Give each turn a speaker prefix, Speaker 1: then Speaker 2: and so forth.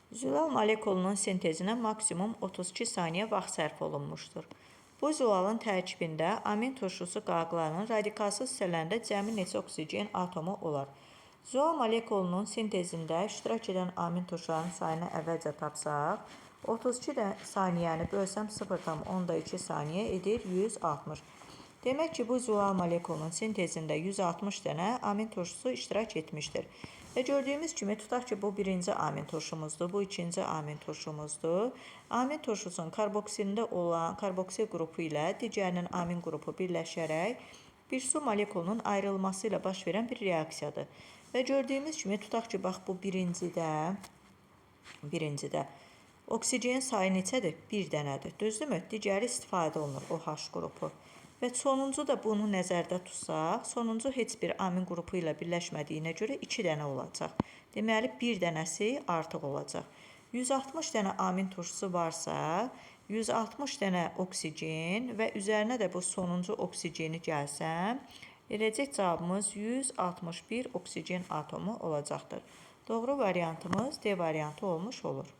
Speaker 1: Zülal molekulunun sintezinə maksimum 32 saniyə vaxt sərf olunmuşdur. Bu zülalın tərkibində amin turşusu qağlarının radikalsız hissələrində cəmi neçə oksigen atomu olar? Zülal molekulunun sintezində iştirak edən amin turşularının sayını əvvəlcə tapsaq, 32 saniyəni bölsəm 0,2 saniyə edir 160. Demək ki, bu zülal molekulunun sintezində 160 dənə amin turşusu iştirak etmişdir. Və gördüyümüz kimi, tutaq ki, bu birinci amin turşumuzdur, bu ikinci amin turşumuzdur. Amin turşusunun karboksilində olan karboksil qrupu ilə digərinin amin qrupu birləşərək bir su molekulunun ayrılması ilə baş verən bir reaksiyadır. Və gördüyümüz kimi, tutaq ki, bax bu birincidə oksigen sayı neçədir? 1 dənədir, düzdürmü? Digəri istifadə olunur, OH qrupu. Və sonuncu da bunu nəzərdə tutsaq, sonuncu heç bir amin qrupu ilə birləşmədiyinə görə 2 dənə olacaq. Deməli, 1 dənəsi artıq olacaq. 160 dənə amin turşusu varsa, 160 dənə oksigen və üzərinə də bu sonuncu oksigeni gəlsəm, eləcək cavabımız 161 oksigen atomu olacaqdır. Doğru variantımız D variantı olmuş olur.